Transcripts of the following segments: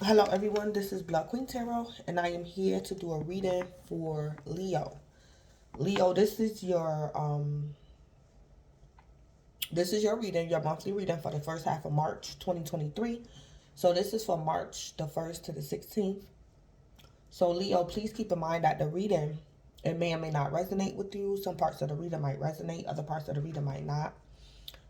Hello everyone, this is Blood Queen Tarot and I am here to do a reading for Leo. Leo, this is your reading, your monthly reading for the first half of March 2023. So this is from March the 1st to the 16th. So Leo, please keep in mind that the reading, it may or may not resonate with you. Some parts of the reading might resonate, other parts of the reading might not.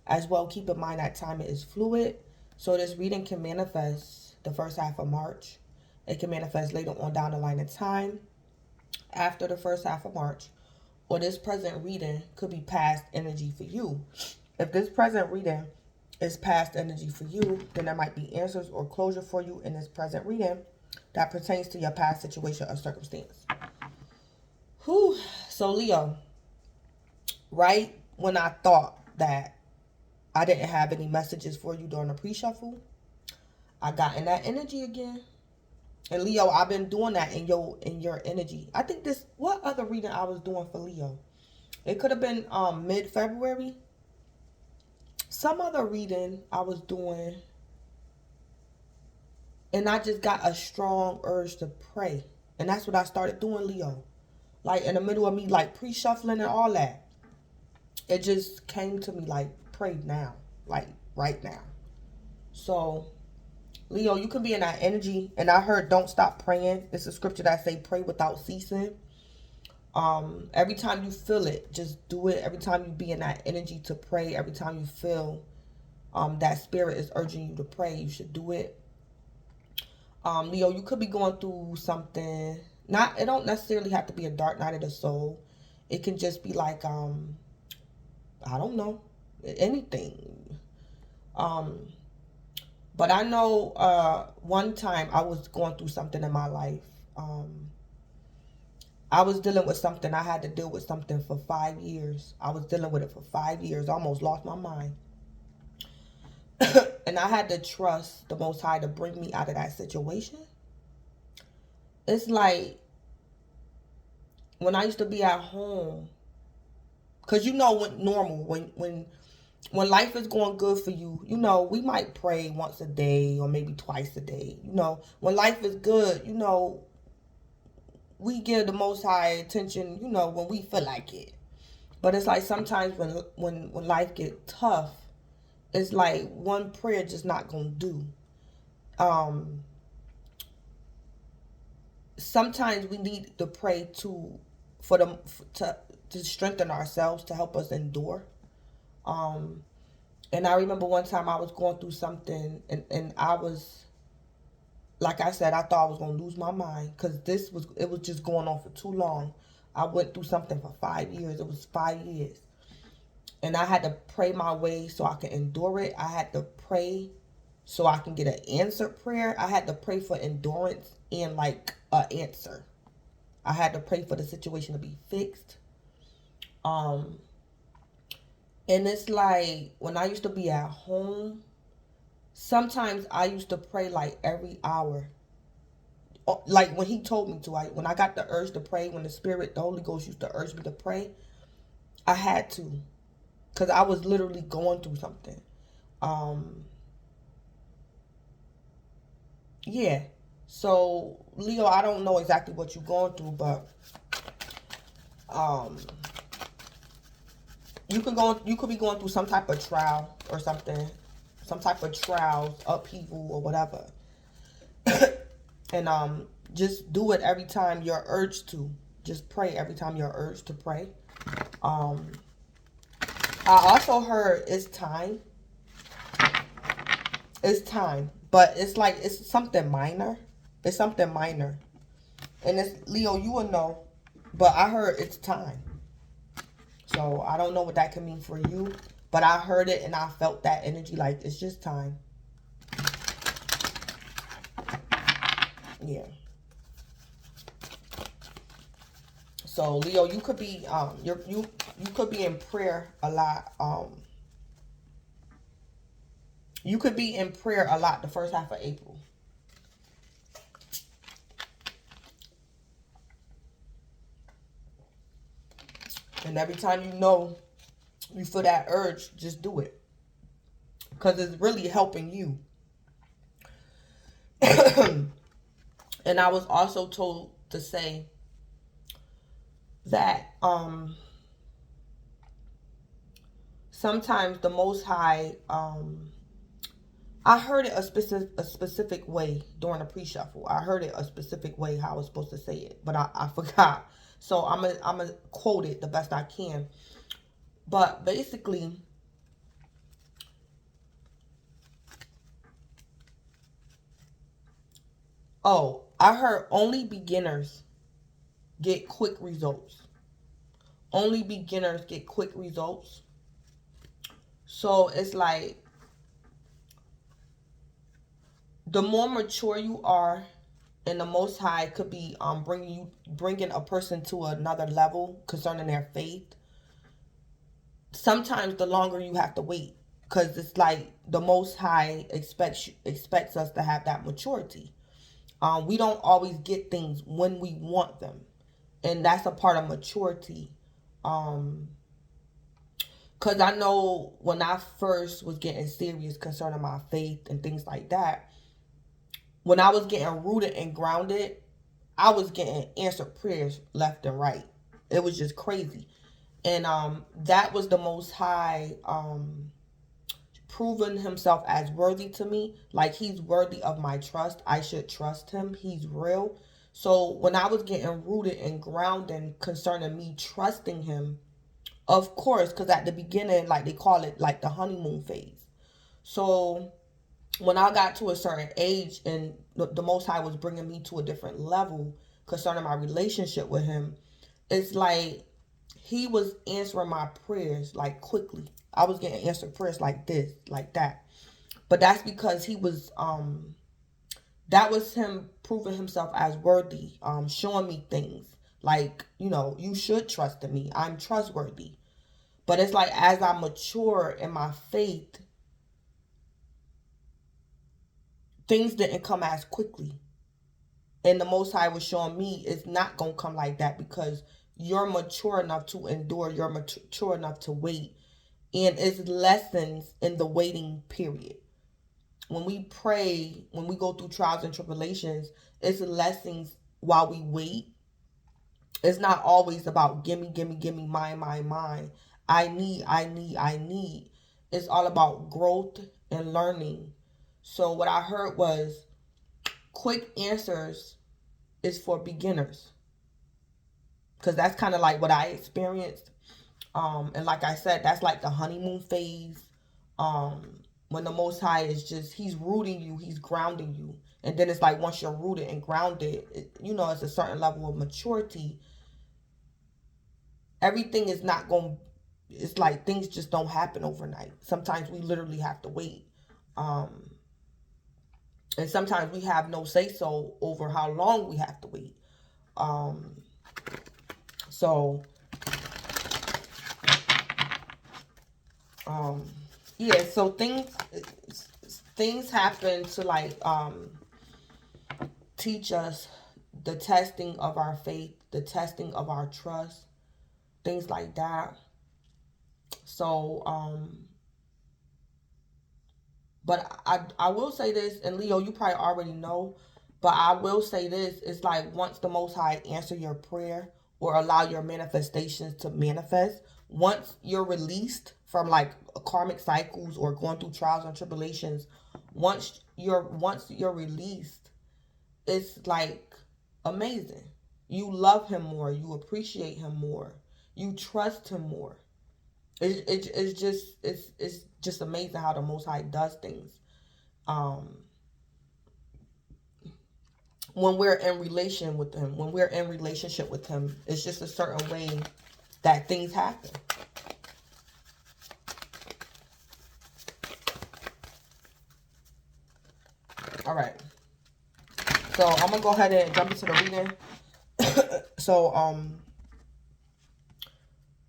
As well, keep in mind that time is fluid. So this reading can manifest the first half of March. It can manifest later on down the line in time after the first half of March. Or this present reading could be past energy for you. If this present reading is past energy for you, then there might be answers or closure for you in this present reading that pertains to your past situation or circumstance. Whew. So Leo, right when I thought that I didn't have any messages for you during the pre-shuffle, I got in that energy again. And Leo, I've been doing that in your energy. I think what other reading I was doing for Leo? It could have been mid-February. Some other reading I was doing, and I just got a strong urge to pray. And that's what I started doing, Leo. Like in the middle of me like pre-shuffling and all that. It just came to me like, pray now. Like right now. So Leo, you can be in that energy. And I heard don't stop praying. It's a scripture that say pray without ceasing. Every time you feel it, just do it. Every time you be in that energy to pray, every time you feel that spirit is urging you to pray, you should do it. Leo, you could be going through something. It don't necessarily have to be a dark night of the soul. It can just be like I don't know, anything. But I know one time I was going through something in my life. I was dealing with something. I had to deal with something for 5 years. I was dealing with it for 5 years. Almost lost my mind. And I had to trust the Most High to bring me out of that situation. It's like when I used to be at home, because when life is going good for you, we might pray once a day or maybe twice a day. When life is good, we give the Most High attention, when we feel like it. But it's like sometimes when life get tough, it's like one prayer just not gonna do. Sometimes we need to pray to strengthen ourselves, to help us endure. And I remember one time I was going through something, and I was, like I said, I thought I was going to lose my mind because it was just going on for too long. I went through something for 5 years. It was 5 years. And I had to pray my way so I could endure it. I had to pray so I can get an answered prayer. I had to pray for endurance and like an answer. I had to pray for the situation to be fixed. And it's like when I used to be at home, sometimes I used to pray like every hour. Like when he told me to. When I got the urge to pray, when the Holy Ghost used to urge me to pray, I had to. Because I was literally going through something. Yeah. So, Leo, I don't know exactly what you're going through, but you could be going through some type of trial or something. Some type of trials, upheaval, or whatever. And just do it every time you're urged to. Just pray every time you're urged to pray. I also heard it's time. It's time. But it's like, it's something minor. It's something minor. And it's, Leo, you will know. But I heard it's time. So I don't know what that can mean for you. But I heard it and I felt that energy like it's just time. Yeah. So Leo, you could be you could be in prayer a lot. You could be in prayer a lot the first half of April. And every time you feel that urge, just do it. Because it's really helping you. And I was also told to say that sometimes the Most High, I heard it a specific way during the pre-shuffle. I heard it a specific way how I was supposed to say it, but I forgot. So I'm gonna quote it the best I can. But basically, I heard only beginners get quick results. Only beginners get quick results. So it's like the more mature you are, and the Most High could be bringing a person to another level concerning their faith. Sometimes the longer you have to wait, because it's like the Most High expects us to have that maturity. We don't always get things when we want them, and that's a part of maturity. Because I know when I first was getting serious concerning my faith and things like that, when I was getting rooted and grounded, I was getting answered prayers left and right. It was just crazy. And that was the Most High proving himself as worthy to me. Like, he's worthy of my trust. I should trust him. He's real. So when I was getting rooted and grounded concerning me trusting him, of course, because at the beginning, like they call it like the honeymoon phase. So when I got to a certain age and the Most High was bringing me to a different level concerning my relationship with him, it's like he was answering my prayers like quickly. I was getting answered prayers like this, like that. But that's because he was that was him proving himself as worthy, showing me things like, you should trust in me. I'm trustworthy. But it's like as I mature in my faith, things didn't come as quickly. And the Most High was showing me it's not going to come like that, because you're mature enough to endure. You're mature enough to wait. And it's lessons in the waiting period. When we pray, when we go through trials and tribulations, it's lessons while we wait. It's not always about gimme, gimme, gimme, mine, mine, mine. I need. It's all about growth and learning. So what I heard was quick answers is for beginners. Because that's kind of like what I experienced. And like I said, that's like the honeymoon phase. When the Most High is just, he's rooting you, he's grounding you. And then it's like once you're rooted and grounded, it's a certain level of maturity. Everything is not going, it's like things just don't happen overnight. Sometimes we literally have to wait. And sometimes we have no say-so over how long we have to wait. So, yeah, so things happen to like teach us the testing of our faith, the testing of our trust, things like that. So, but I will say this, and Leo, you probably already know, but I will say this, it's like once the Most High answer your prayer or allow your manifestations to manifest, once you're released from like karmic cycles or going through trials and tribulations, once you're released, it's like amazing. You love him more, you appreciate him more, you trust him more. It's just amazing how the Most High does things. When we're in relation with him, when we're in relationship with him, it's just a certain way that things happen. All right. So I'm gonna go ahead and jump into the reading. So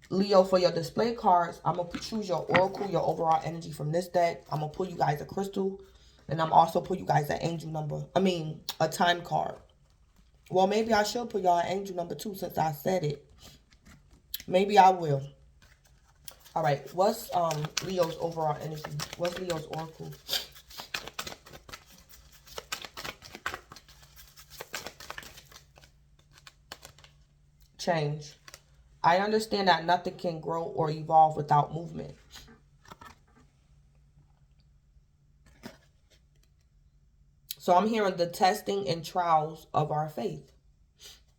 Leo, for your display cards, I'm going to choose your oracle, your overall energy from this deck. I'm going to pull you guys a crystal. And I'm also pull you guys an angel number. A time card. Well, maybe I should put y'all an angel number too, since I said it. Maybe I will. All right. What's Leo's overall energy? What's Leo's oracle? change. I understand that nothing can grow or evolve without movement. So I'm hearing the testing and trials of our faith.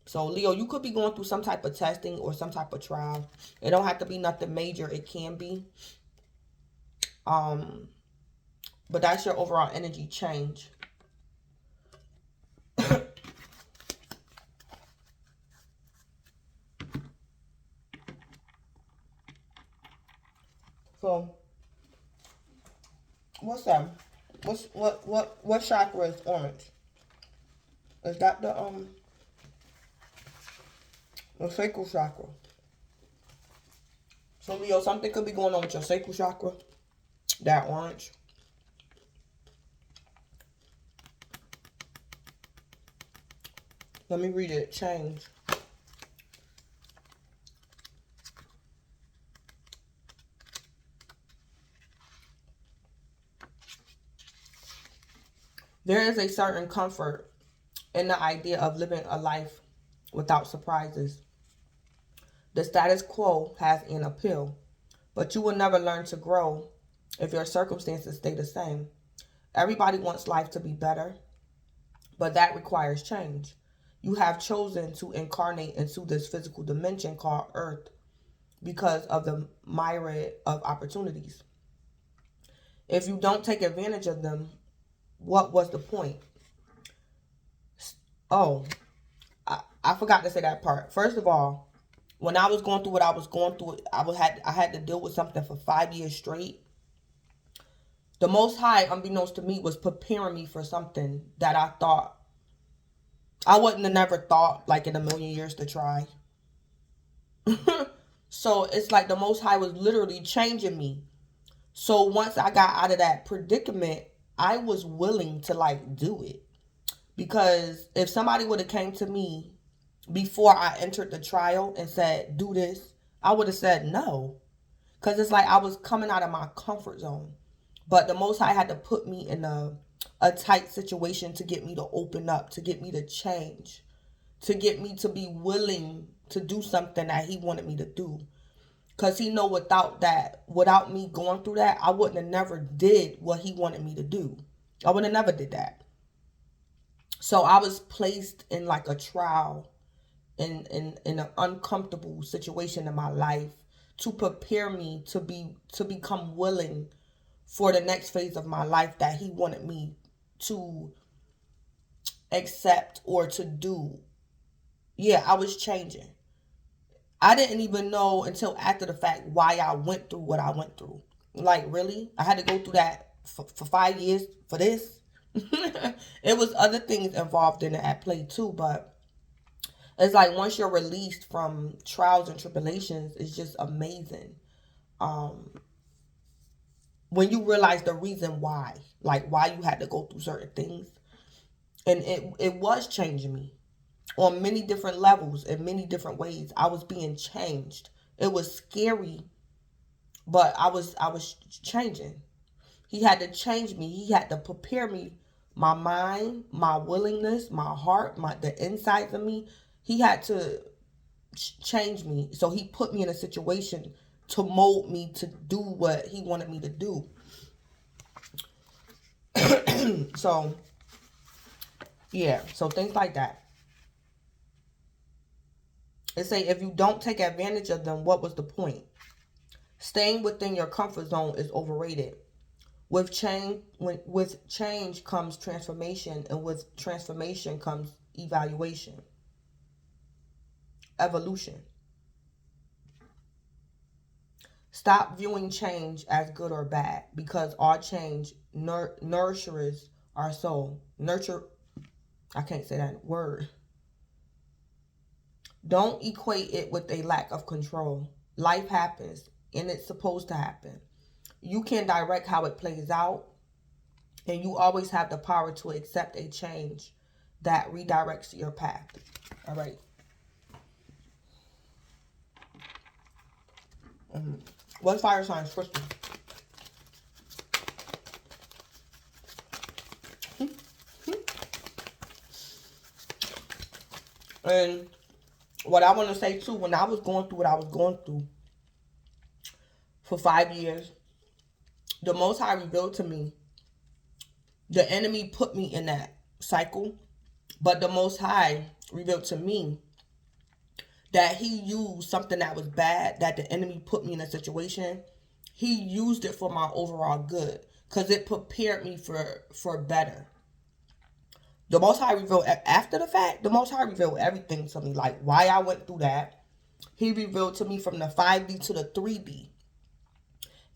So Leo, you could be going through some type of testing or some type of trial. It don't have to be nothing major. It can be. But that's your overall energy change. So what's that? What chakra is orange? Is that the sacral chakra? So Leo, something could be going on with your sacral chakra. That orange. Let me read it. Change. There is a certain comfort in the idea of living a life without surprises. The status quo has an appeal, but you will never learn to grow if your circumstances stay the same. Everybody wants life to be better, but that requires change. You have chosen to incarnate into this physical dimension called Earth because of the myriad of opportunities. If you don't take advantage of them, what was the point? Oh, I forgot to say that part. First of all, when I was going through what I was going through, I had to deal with something for 5 years straight. The Most High, unbeknownst to me, was preparing me for something that I thought I wouldn't have never thought, like in a million years, to try. So it's like the Most High was literally changing me. So once I got out of that predicament, I was willing to like do it. Because if somebody would have came to me before I entered the trial and said, do this, I would have said no. Because it's like I was coming out of my comfort zone. But the Most High had to put me in a tight situation to get me to open up, to get me to change, to get me to be willing to do something that he wanted me to do. Because he know without me going through that, I wouldn't have never did what he wanted me to do. I would have never did that. So I was placed in like a trial, in an uncomfortable situation in my life to prepare me to become willing for the next phase of my life that he wanted me to accept or to do. Yeah, I was changing. I didn't even know until after the fact why I went through what I went through. Like, really? I had to go through that for 5 years for this? It was other things involved in it at play too, but it's like once you're released from trials and tribulations, it's just amazing. When you realize the reason why, like why you had to go through certain things. And it was changing me on many different levels, in many different ways. I was being changed. It was scary, but I was changing. He had to change me. He had to prepare me, my mind, my willingness, my heart, the insides of me. He had to change me. So he put me in a situation to mold me to do what he wanted me to do. So, yeah. So things like that. It say if you don't take advantage of them, what was the point? Staying within your comfort zone is overrated. With change comes transformation, and with transformation comes evolution. Stop viewing change as good or bad, because all change nurtures our soul. I can't say that word. Don't equate it with a lack of control. Life happens, and it's supposed to happen. You can direct how it plays out, and you always have the power to accept a change that redirects your path. All right. What fire signs, crystal? And what I want to say too, when I was going through what I was going through for 5 years, the Most High revealed to me, the enemy put me in that cycle, but the Most High revealed to me that he used something that was bad, that the enemy put me in a situation. He used it for my overall good, because it prepared me for better. The Most High revealed, after the fact, the Most High revealed everything to me, like why I went through that. He revealed to me from the 5D to the 3D.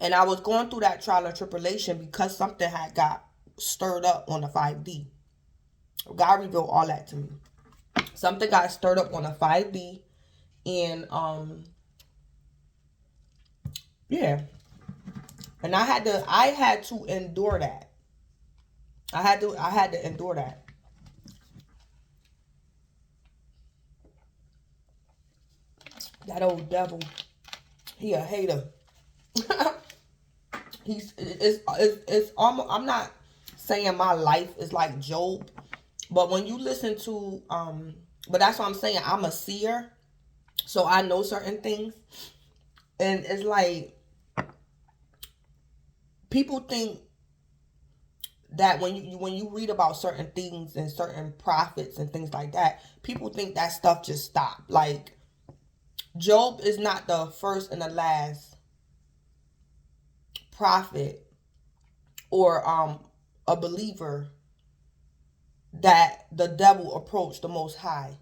And I was going through that trial and tribulation because something had got stirred up on the 5D. God revealed all that to me. Something got stirred up on the 5D. And, yeah. And I had to endure that. I had to endure that. That old devil, he a hater. It's almost, I'm not saying my life is like Job, but when you listen to but that's what I'm saying, I'm a seer, so I know certain things. And it's like, people think that when you read about certain things and certain prophets and things like that, people think that stuff just stopped. Like, Job is not the first and the last prophet or a believer that the devil approached the Most High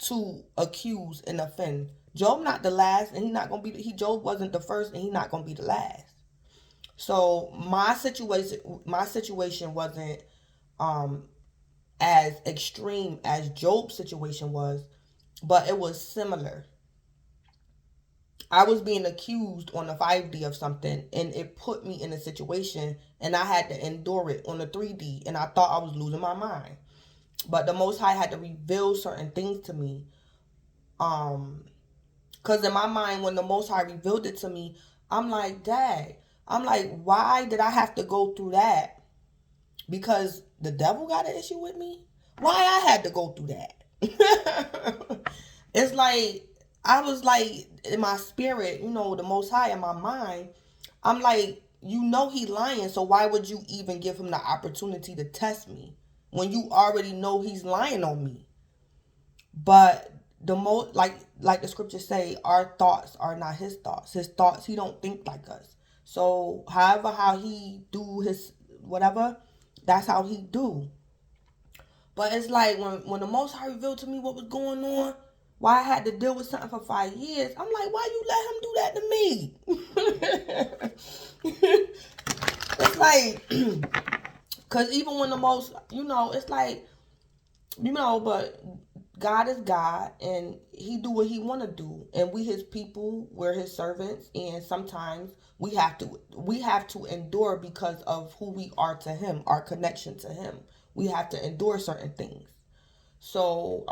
to accuse and offend. Job not the last, and Job wasn't the first, and he's not gonna be the last. So my situation wasn't as extreme as Job's situation was, but it was similar. I was being accused on the 5D of something, and it put me in a situation, and I had to endure it on the 3D, and I thought I was losing my mind. But the Most High had to reveal certain things to me. Because in my mind, when the Most High revealed it to me, I'm like, Dad, I'm like, why did I have to go through that? Because the devil got an issue with me? Why I had to go through that? It's like, I was like, in my spirit, the Most High in my mind, I'm like, he lying, so why would you even give him the opportunity to test me when you already know he's lying on me? But the most, like the scriptures say, our thoughts are not his thoughts. His thoughts, he don't think like us. So how he do his whatever, that's how he do. But it's like, when the Most High revealed to me what was going on, why I had to deal with something for 5 years, I'm like, why you let him do that to me? It's like, because even when the most, it's like, but God is God, and he do what he want to do, and we his people, we're his servants, and sometimes we have to endure because of who we are to him, our connection to him. We have to endure certain things. So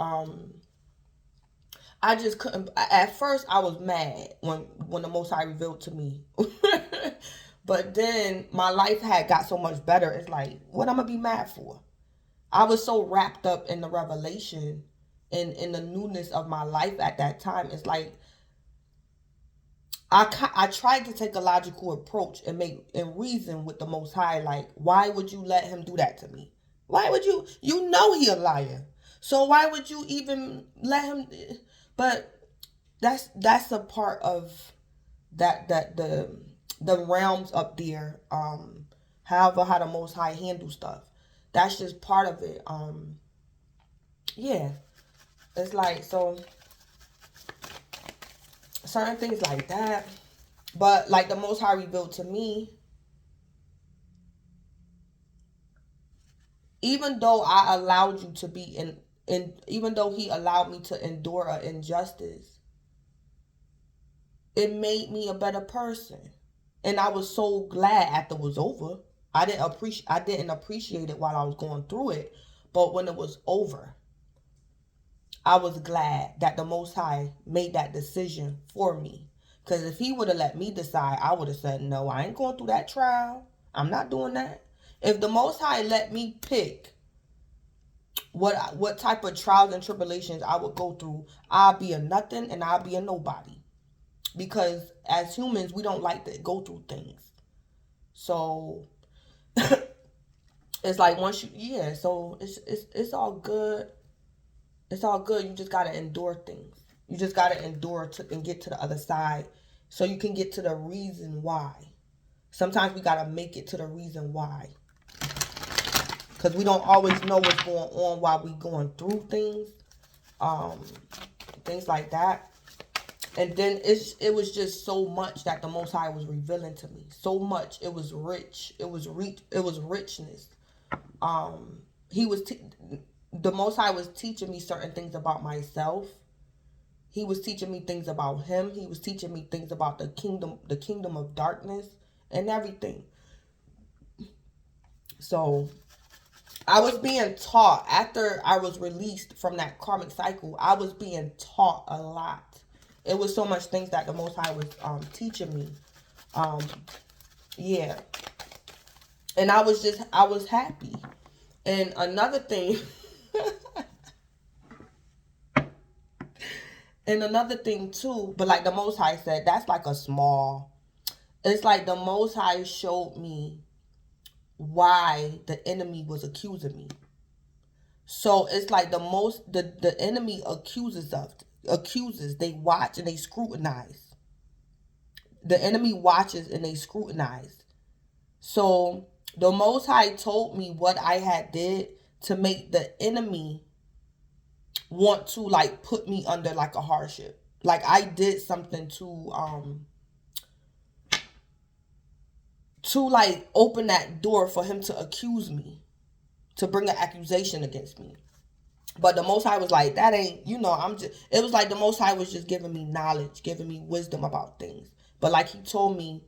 I just couldn't. At first, I was mad when the Most High revealed to me. But then my life had got so much better. It's like, what I'm going to be mad for? I was so wrapped up in the revelation and in the newness of my life at that time. It's like, I tried to take a logical approach and reason with the Most High. Like, why would you let him do that to me? Why would you? You know he a liar. So why would you even let him? But that's a part of that the realms up there. How the Most High handle stuff. That's just part of it. Yeah. It's like, so certain things like that. But like the Most High revealed to me, even though I allowed you to be even though he allowed me to endure an injustice, it made me a better person. And I was so glad after it was over. I didn't appreciate it while I was going through it, but when it was over, I was glad that the Most High made that decision for me. Because if he would have let me decide, I would have said, no, I ain't going through that trial. I'm not doing that. If the Most High let me pick what type of trials and tribulations I would go through. I'll be a nothing and I'll be a nobody. Because as humans, we don't like to go through things. So it's like once you, yeah, so it's all good. It's all good. You just gotta endure things. You just gotta endure and get to the other side so you can get to the reason why. Sometimes we gotta make it to the reason why. Because we don't always know what's going on while we going through things. Things like that. And then it was just so much that the Most High was revealing to me. So much. It was rich. It was richness. He was the Most High was teaching me certain things about myself. He was teaching me things about him. He was teaching me things about the kingdom of darkness and everything. So I was being taught after I was released from that karmic cycle. I was being taught a lot. It was so much things that the Most High was teaching me. Yeah. And I was happy. And another thing, and another thing too, but like the Most High said, that's like it's like the Most High showed me why the enemy was accusing me. So it's like the enemy accuses, they watch and they scrutinize. The enemy watches and they scrutinize. So the Most High told me what I had did to make the enemy want to like put me under like a hardship. Like I did something to like open that door for him to accuse me, to bring an accusation against me. But the Most High was like, that ain't, it was like the Most High was just giving me knowledge, giving me wisdom about things. But like he told me,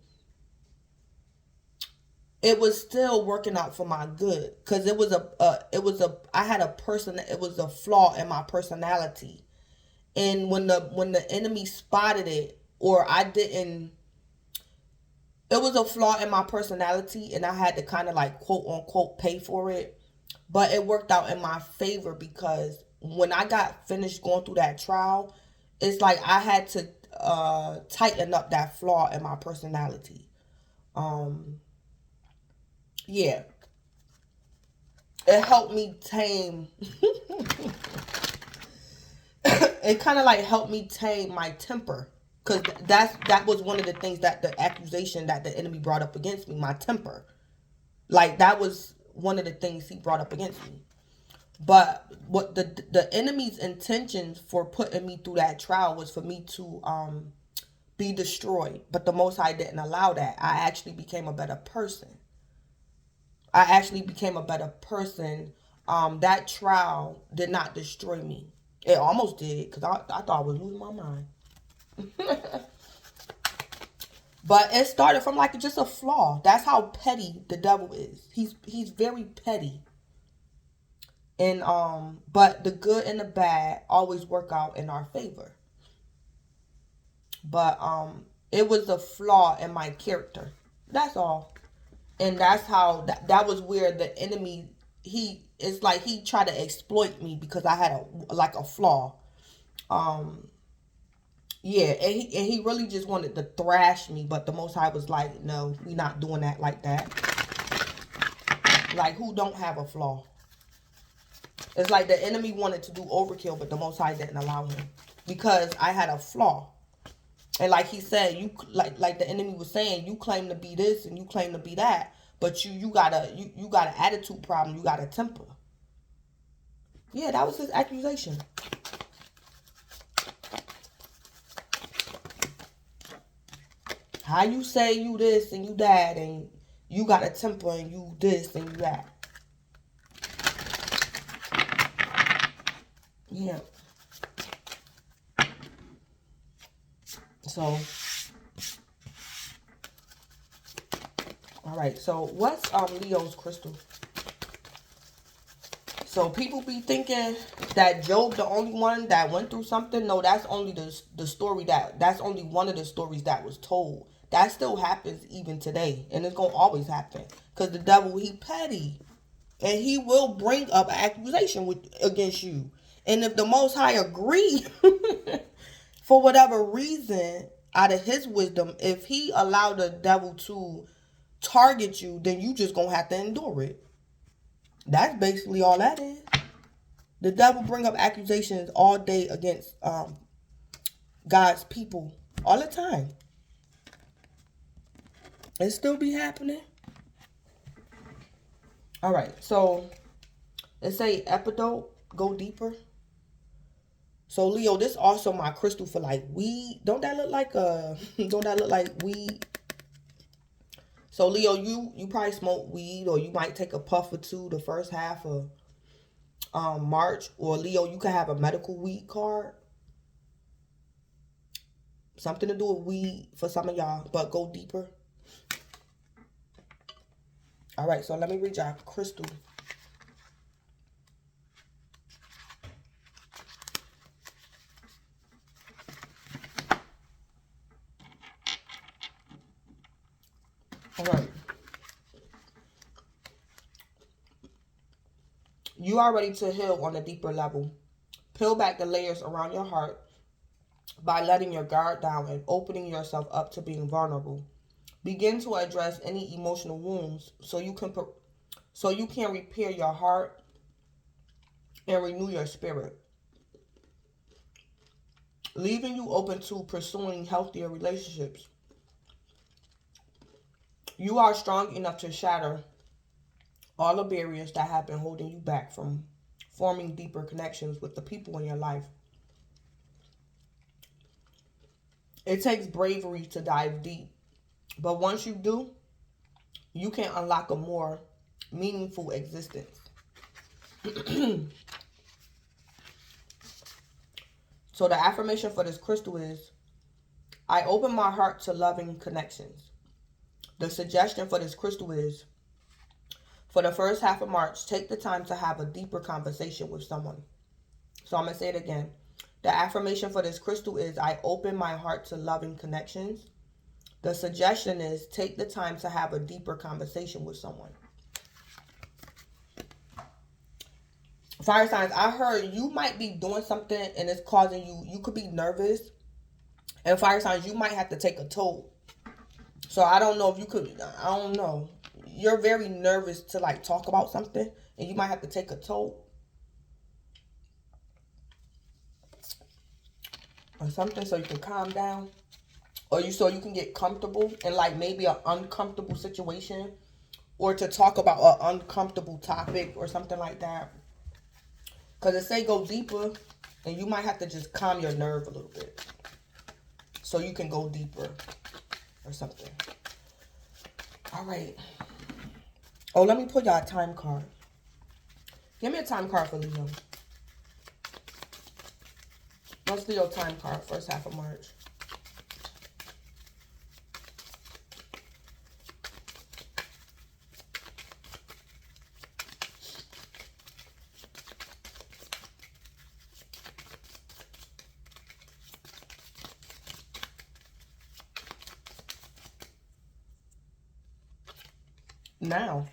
it was still working out for my good. Because it was it was a flaw in my personality. And when the enemy spotted it, or I didn't, it was a flaw in my personality and I had to kind of like quote unquote pay for it. But it worked out in my favor because when I got finished going through that trial, it's like I had to tighten up that flaw in my personality. Yeah. It helped me tame. It kind of like helped me tame my temper. Because that was one of the things that the accusation that the enemy brought up against me, my temper. Like that was one of the things he brought up against me. But what the enemy's intentions for putting me through that trial was for me to be destroyed. But the Most High didn't allow that. I actually became a better person. That trial did not destroy me. It almost did because I thought I was losing my mind. But it started from like just a flaw. That's how petty the devil is. He's very petty. And but the good and the bad always work out in our favor. But it was a flaw in my character. That's all. And that's how that was where the enemy, it's like he tried to exploit me because I had a flaw. Yeah, and he really just wanted to thrash me, but the Most High was like, no, we're not doing that like that. Like, who don't have a flaw? It's like the enemy wanted to do overkill, but the Most High didn't allow him because I had a flaw. And like he said, you like the enemy was saying, you claim to be this and you claim to be that, but you got an attitude problem, you got a temper. Yeah, that was his accusation. How you say you this and you that and you got a temper and you this and you that. Yeah. So, all right. So, what's Leo's crystal? So, people be thinking that Job the only one that went through something. No, that's only the story that's only one of the stories that was told. That still happens even today, and it's gonna always happen because the devil, he petty. And he will bring up an accusation against you. And if the Most High agree, for whatever reason, out of his wisdom, if he allowed the devil to target you, then you just gonna have to endure it. That's basically all that is. The devil bring up accusations all day against God's people all the time. It still be happening. All right, so it say epidote, go deeper. So Leo, this also my crystal for like weed. Don't that look like weed? So Leo, you probably smoke weed, or you might take a puff or two the first half of March. Or Leo, you could have a medical weed card. Something to do with weed for some of y'all, but go deeper. All right, so let me read y'all crystal. All right. You are ready to heal on a deeper level. Peel back the layers around your heart by letting your guard down and opening yourself up to being vulnerable. Begin to address any emotional wounds so you can repair your heart and renew your spirit, leaving you open to pursuing healthier relationships. You are strong enough to shatter all the barriers that have been holding you back from forming deeper connections with the people in your life. It takes bravery to dive deep, but once you do, you can unlock a more meaningful existence. So the affirmation for this crystal is, I open my heart to loving connections. The suggestion for this crystal is, for the first half of March, take the time to have a deeper conversation with someone. So I'm going to say it again. The affirmation for this crystal is, I open my heart to loving connections. The suggestion is, take the time to have a deeper conversation with someone. Fire signs, I heard you might be doing something and it's causing you could be nervous. And fire signs, you might have to take a toll. So I don't know if you could, I don't know. You're very nervous to like talk about something and you might have to take a toll or something so you can calm down, or so you can get comfortable in like maybe an uncomfortable situation, or to talk about an uncomfortable topic or something like that. Because it say go deeper, and you might have to just calm your nerve a little bit so you can go deeper or something. All right. Oh, let me pull y'all a time card. Give me a time card for Leo. What's Leo time card, first half of March? Now.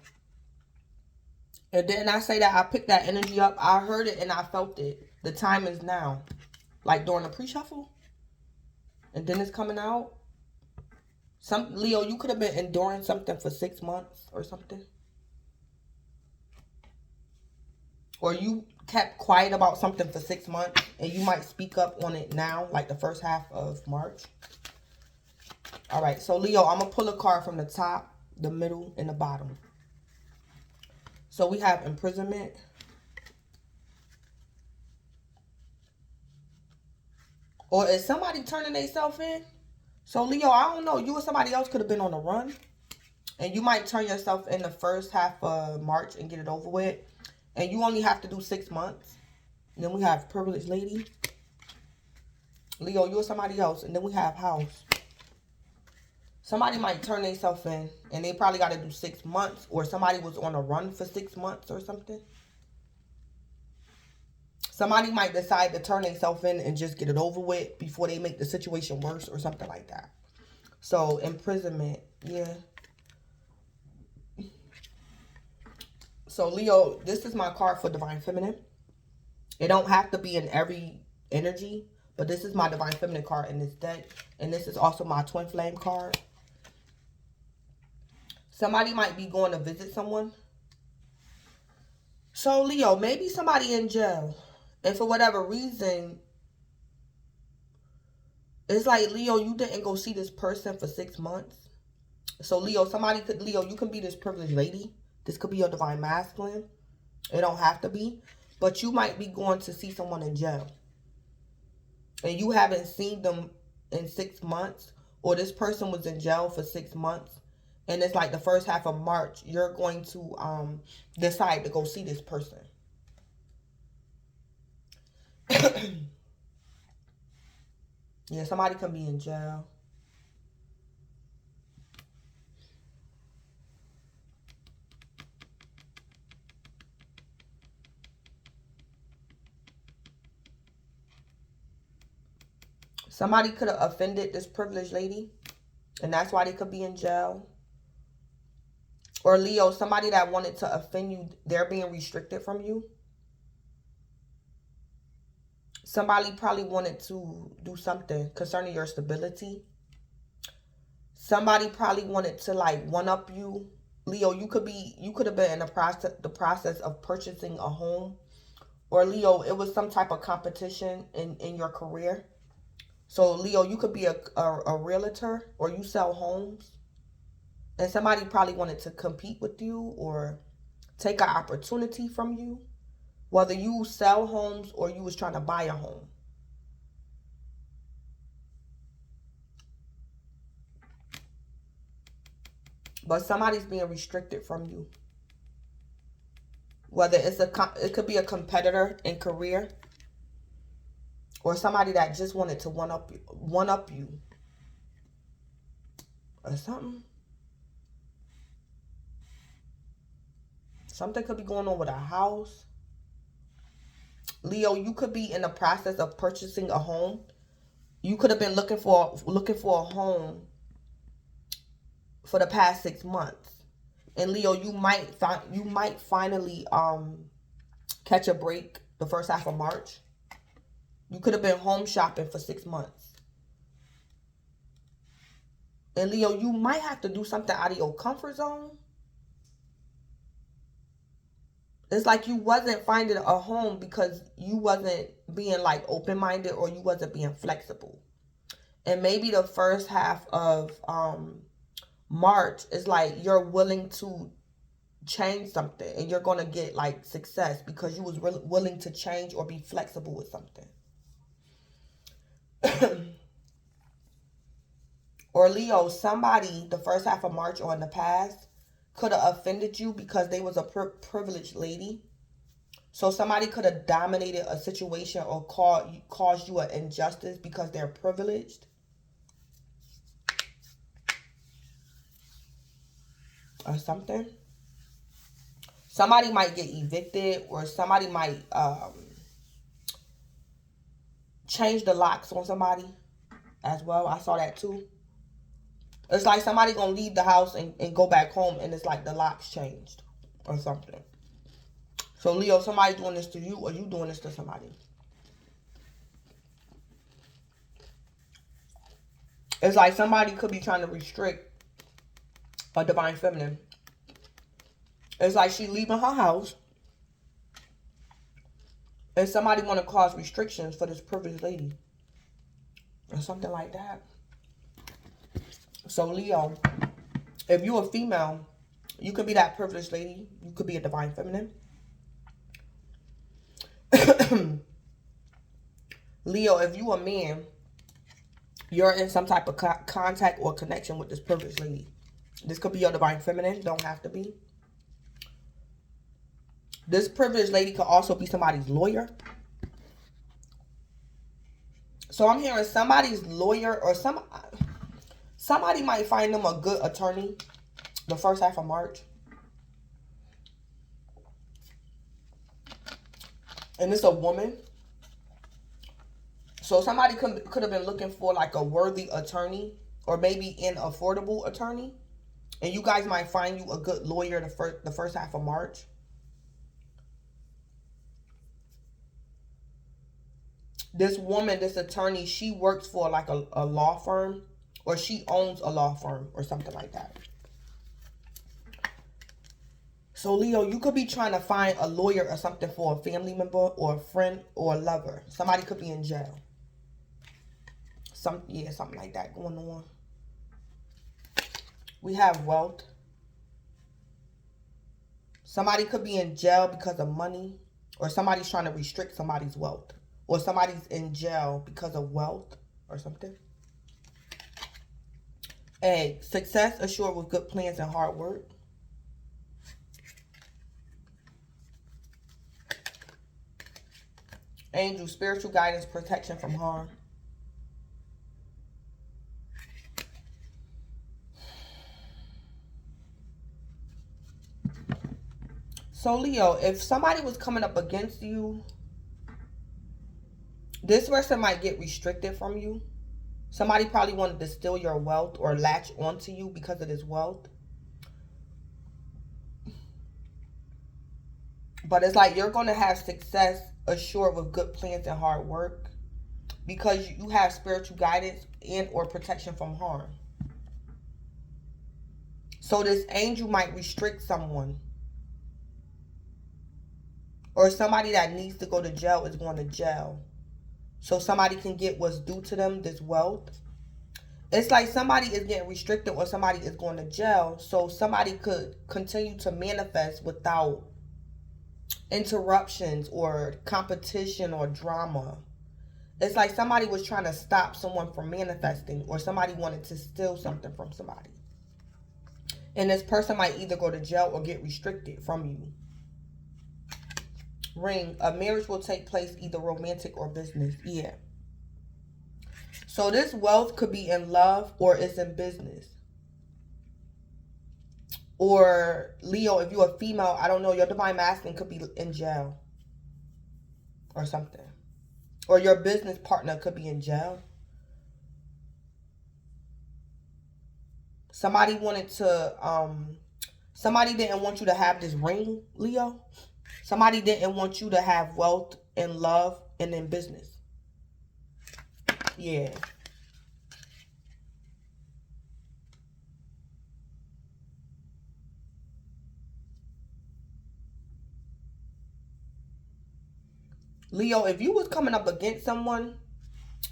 And didn't I say that I picked that energy up? I heard it and I felt it. The time is now. Like during the pre-shuffle. And then it's coming out. Leo, you could have been enduring something for 6 months or something. Or you kept quiet about something for 6 months. And you might speak up on it now. Like the first half of March. Alright, so Leo, I'm going to pull a card from the top, the middle, and the bottom. So we have imprisonment. Or is somebody turning themselves in? So Leo, I don't know. You or somebody else could have been on the run. And you might turn yourself in the first half of March and get it over with. And you only have to do 6 months. And then we have privileged lady. Leo, you or somebody else. And then we have house. Somebody might turn themselves in and they probably got to do 6 months, or somebody was on a run for 6 months or something. Somebody might decide to turn themselves in and just get it over with before they make the situation worse or something like that. So imprisonment, yeah. So Leo, this is my card for Divine Feminine. It don't have to be in every energy, but this is my Divine Feminine card in this deck. And this is also my Twin Flame card. Somebody might be going to visit someone. So Leo, maybe somebody in jail. And for whatever reason, it's like, Leo, you didn't go see this person for 6 months. So Leo, Leo, you can be this privileged lady. This could be your Divine Masculine. It don't have to be. But you might be going to see someone in jail. And you haven't seen them in 6 months. Or this person was in jail for 6 months. And it's like the first half of March, you're going to decide to go see this person. Yeah, somebody can be in jail. Somebody could have offended this privileged lady, and that's why they could be in jail. Or Leo, somebody that wanted to offend you, they're being restricted from you. Somebody probably wanted to do something concerning your stability. Somebody probably wanted to like one-up you. Leo, you could have been in the process of purchasing a home. Or Leo, it was some type of competition in your career. So Leo, you could be a realtor, or you sell homes. And somebody probably wanted to compete with you or take an opportunity from you. Whether you sell homes or you was trying to buy a home. But somebody's being restricted from you. Whether it could be a competitor in career. Or somebody that just wanted to one up you. Or something. Something could be going on with a house. Leo, you could be in the process of purchasing a home. You could have been looking for a home for the past 6 months. And Leo, you might finally catch a break the first half of March. You could have been home shopping for 6 months. And Leo, you might have to do something out of your comfort zone. It's like you wasn't finding a home because you wasn't being like open-minded, or you wasn't being flexible. And maybe the first half of March is like you're willing to change something, and you're going to get like success because you was willing to change or be flexible with something. Or Leo, somebody the first half of March or in the past could have offended you because they was a privileged lady. So somebody could have dominated a situation or caused you an injustice because they're privileged. Or something. Somebody might get evicted, or somebody might change the locks on somebody as well. I saw that too. It's like somebody gonna leave the house and go back home, and it's like the locks changed or something. So Leo, somebody doing this to you, or you doing this to somebody. It's like somebody could be trying to restrict a Divine Feminine. It's like she leaving her house, and somebody want to cause restrictions for this privileged lady. Or something like that. So Leo, if you're a female, you could be that privileged lady. You could be a Divine Feminine. Leo, if you a man, you're in some type of contact or connection with this privileged lady. This could be your Divine Feminine. Don't have to be. This privileged lady could also be somebody's lawyer. So I'm hearing somebody's lawyer, or somebody might find them a good attorney the first half of March. And it's a woman. So somebody could have been looking for like a worthy attorney, or maybe an affordable attorney. And you guys might find you a good lawyer the first half of March. This woman, this attorney, she works for like a law firm, or she owns a law firm or something like that. So, Leo, you could be trying to find a lawyer or something for a family member or a friend or a lover. Somebody could be in jail. Something like that going on. We have wealth. Somebody could be in jail because of money, or somebody's trying to restrict somebody's wealth, or somebody's in jail because of wealth or something. A, success assured with good plans and hard work. Angel, spiritual guidance, protection from harm. So, Leo, if somebody was coming up against you, this person might get restricted from you. Somebody probably wanted to steal your wealth or latch onto you because of this wealth. But it's like you're going to have success assured with good plans and hard work because you have spiritual guidance and or protection from harm. So this angel might restrict someone. Or somebody that needs to go to jail is going to jail. So somebody can get what's due to them, this wealth. It's like somebody is getting restricted or somebody is going to jail. So somebody could continue to manifest without interruptions or competition or drama. It's like somebody was trying to stop someone from manifesting, or somebody wanted to steal something from somebody. And this person might either go to jail or get restricted from you. Ring, a marriage will take place either romantic or business. Yeah. So this wealth could be in love or it's in business. Or Leo, if you're a female, I don't know, your divine masculine could be in jail or something. Or your business partner could be in jail. Somebody wanted to, somebody didn't want you to have this ring, Leo. Somebody didn't want you to have wealth and love and in business. Yeah. Leo, if you was coming up against someone,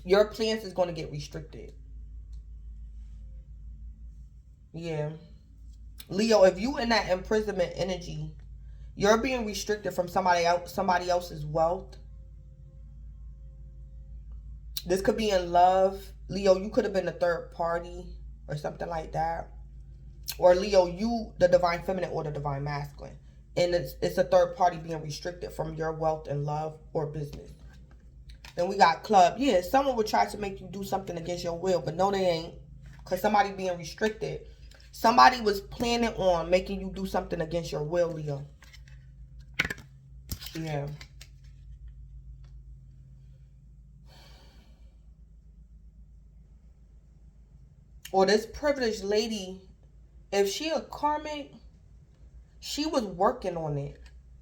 your plans is going to get restricted. Yeah. Leo, if you in that imprisonment energy, you're being restricted from somebody else's wealth. This could be in love. Leo, you could have been a third party or something like that. Or Leo, you, the divine feminine or the divine masculine. And it's a third party being restricted from your wealth and love or business. Then we got club. Yeah, someone would try to make you do something against your will, but no, they ain't. Because somebody being restricted. Somebody was planning on making you do something against your will, Leo. Yeah. Or this privileged lady, if she a karmic, she was working on it.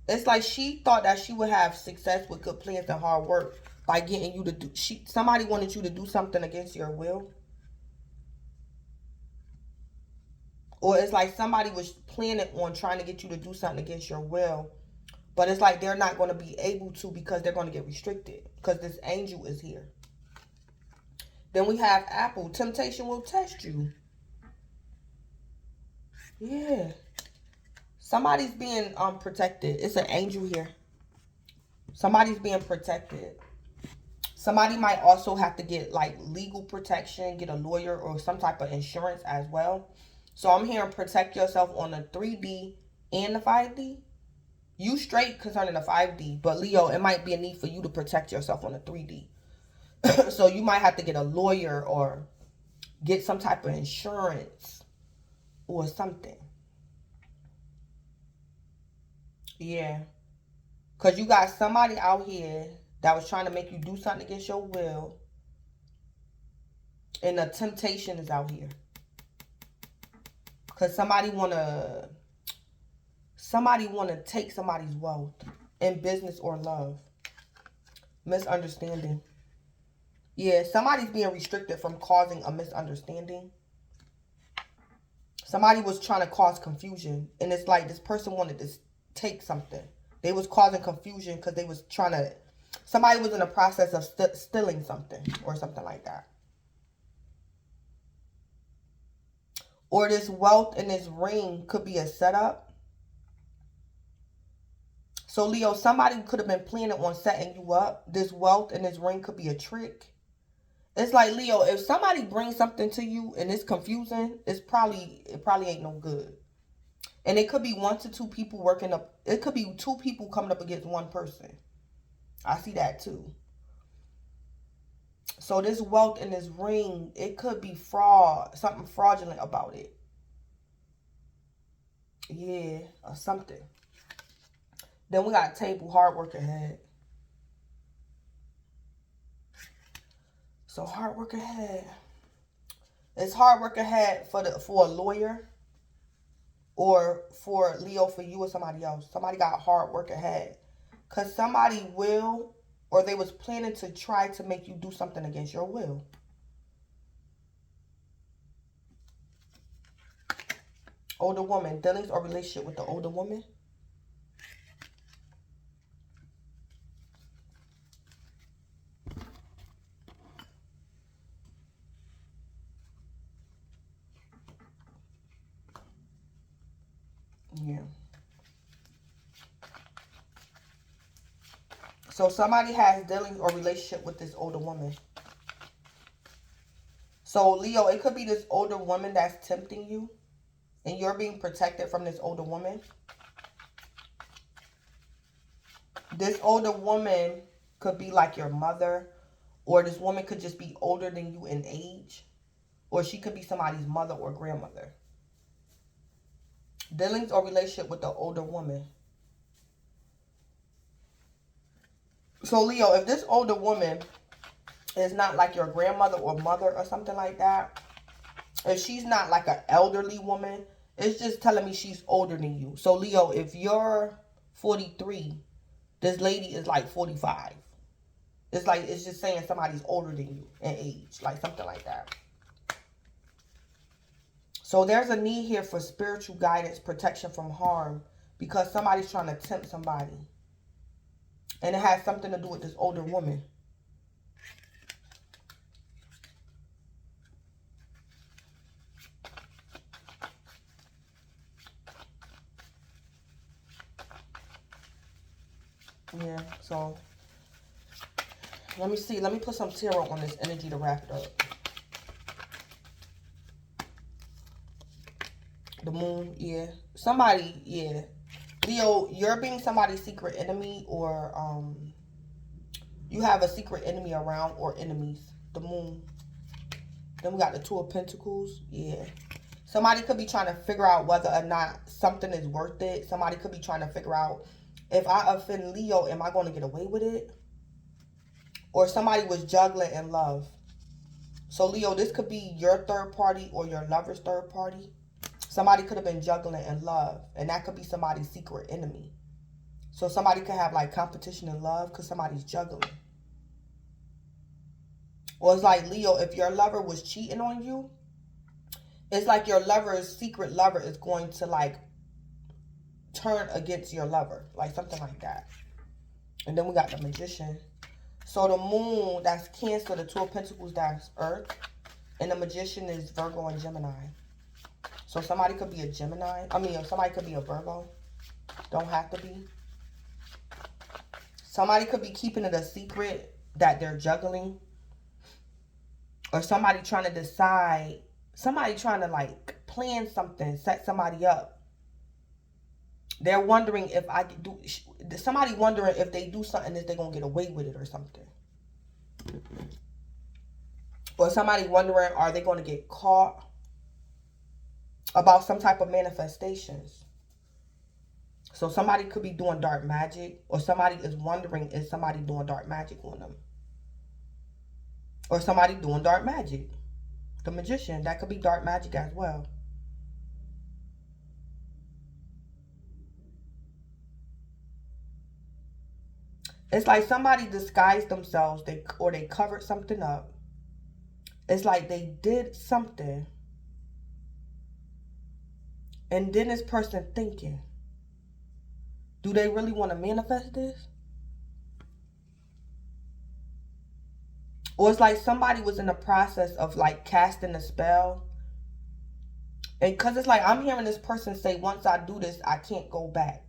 It's like she thought that she would have success with good plans and hard work by getting you to do. Somebody wanted you to do something against your will. Or it's like somebody was planning on trying to get you to do something against your will. But it's like they're not going to be able to because they're going to get restricted. Because this angel is here. Then we have Apple. Temptation will test you. Yeah. Somebody's being protected. It's an angel here. Somebody's being protected. Somebody might also have to get like legal protection, get a lawyer or some type of insurance as well. So I'm hearing protect yourself on the 3D and the 5D. You straight concerning the 5D, but Leo, it might be a need for you to protect yourself on the 3D. So you might have to get a lawyer or get some type of insurance or something. Yeah. Because you got somebody out here that was trying to make you do something against your will. And the temptation is out here. Because somebody want to take somebody's wealth in business or love. Misunderstanding. Yeah, somebody's being restricted from causing a misunderstanding. Somebody was trying to cause confusion. And it's like this person wanted to take something. They was causing confusion because they was trying to... Somebody was in the process of stealing something or something like that. Or this wealth in this ring could be a setup. So, Leo, somebody could have been planning on setting you up. This wealth in this ring could be a trick. It's like, Leo, if somebody brings something to you and it's confusing, it probably ain't no good. And it could be 1 to 2 people working up. It could be 2 people coming up against 1 person. I see that too. So this wealth in this ring, it could be fraud, something fraudulent about it. Yeah, or something. Then we got table, hard work ahead. So hard work ahead. It's hard work ahead for a lawyer, or for Leo, for you or somebody else. Somebody got hard work ahead. Because somebody will, or they was planning to try to make you do something against your will. Older woman, dealings or relationship with the older woman. Yeah. So somebody has dealings or relationship with this older woman. So Leo, it could be this older woman that's tempting you, and you're being protected from this older woman. This older woman could be like your mother, or this woman could just be older than you in age, or she could be somebody's mother or grandmother. Dealings or relationship with the older woman. So Leo, if this older woman is not like your grandmother or mother or something like that, if she's not like an elderly woman, it's just telling me she's older than you. So Leo, if you're 43, this lady is like 45. It's like, it's just saying somebody's older than you in age, like something like that. So there's a need here for spiritual guidance, protection from harm, because somebody's trying to tempt somebody. And it has something to do with this older woman. Yeah, so let me see. Let me put some tarot on this energy to wrap it up. The moon, yeah. Somebody, yeah. Leo, you're being somebody's secret enemy, or you have a secret enemy around, or enemies. The moon. Then we got the 2 of Pentacles, yeah. Somebody could be trying to figure out whether or not something is worth it. Somebody could be trying to figure out, if I offend Leo, am I going to get away with it? Or somebody was juggling in love. So Leo, this could be your third party or your lover's third party. Somebody could have been juggling in love, and that could be somebody's secret enemy. So somebody could have like competition in love because somebody's juggling. Or it's like, Leo, if your lover was cheating on you, it's like your lover's secret lover is going to like turn against your lover, like something like that. And then we got the Magician. So the moon, that's Cancer, the 2 of Pentacles, that's Earth, and the Magician is Virgo and Gemini. So somebody could be a Gemini. I mean, somebody could be a Virgo. Don't have to be. Somebody could be keeping it a secret that they're juggling. Or somebody trying to decide. Somebody trying to like plan something, set somebody up. They're wondering if I do. Somebody wondering if they do something, if they're going to get away with it or something. Or somebody wondering, are they going to get caught? About some type of manifestations. So somebody could be doing dark magic, or somebody is wondering, is somebody doing dark magic on them? Or somebody doing dark magic. The Magician, that could be dark magic as well. It's like somebody disguised themselves, or they covered something up. It's like they did something, and then this person thinking, do they really want to manifest this? Or it's like somebody was in the process of like casting a spell. And because it's like I'm hearing this person say, once I do this, I can't go back.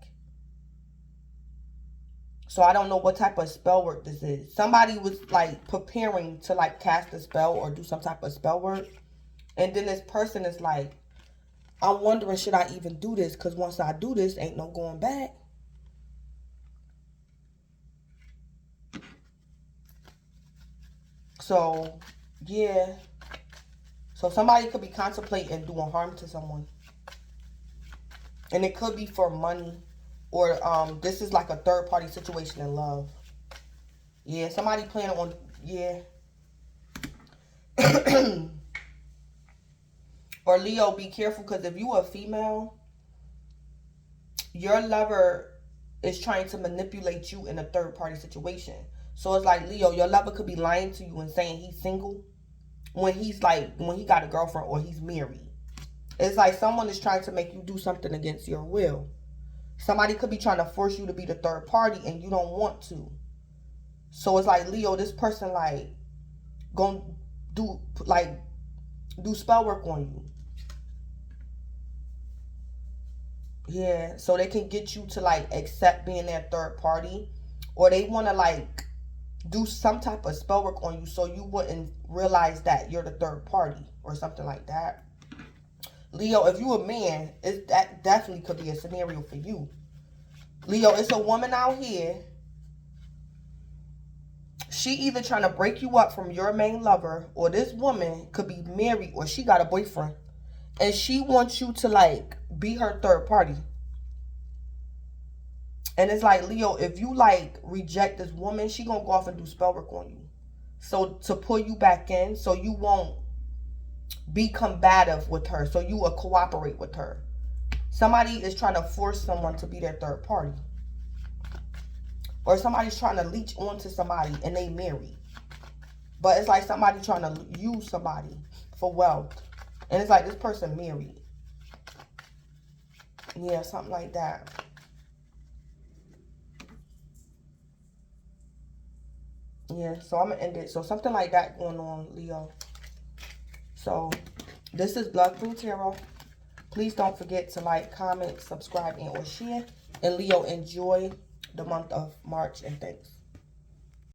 So I don't know what type of spell work this is. Somebody was like preparing to like cast a spell or do some type of spell work. And then this person is like, I'm wondering, should I even do this? Because once I do this, ain't no going back. So, yeah. So somebody could be contemplating doing harm to someone. And it could be for money. Or this is like a third party situation in love. Yeah, somebody planning on, yeah. Or Leo, be careful, because if you are a female, your lover is trying to manipulate you in a third party situation. So it's like, Leo, your lover could be lying to you and saying he's single when he's like, when he got a girlfriend or he's married. It's like someone is trying to make you do something against your will. Somebody could be trying to force you to be the third party and you don't want to. So it's like, Leo, this person like gonna do spell work on you. Yeah, so they can get you to like accept being their third party, or they want to like do some type of spell work on you so you wouldn't realize that you're the third party or something like that. Leo, if you a man, that definitely could be a scenario for you. Leo, it's a woman out here. She either trying to break you up from your main lover, or this woman could be married or she got a boyfriend. And she wants you to like be her third party. And it's like, Leo, if you like reject this woman, she gonna go off and do spell work on you. So to pull you back in, so you won't be combative with her, so you will cooperate with her. Somebody is trying to force someone to be their third party. Or somebody's trying to leech onto somebody and they married. But it's like somebody trying to use somebody for wealth. And it's like this person married. Yeah, something like that. Yeah, so I'm going to end it. So something like that going on, Leo. So this is Blood Queen Tarot. Please don't forget to like, comment, subscribe, and or share. And Leo, enjoy the month of March, and thanks.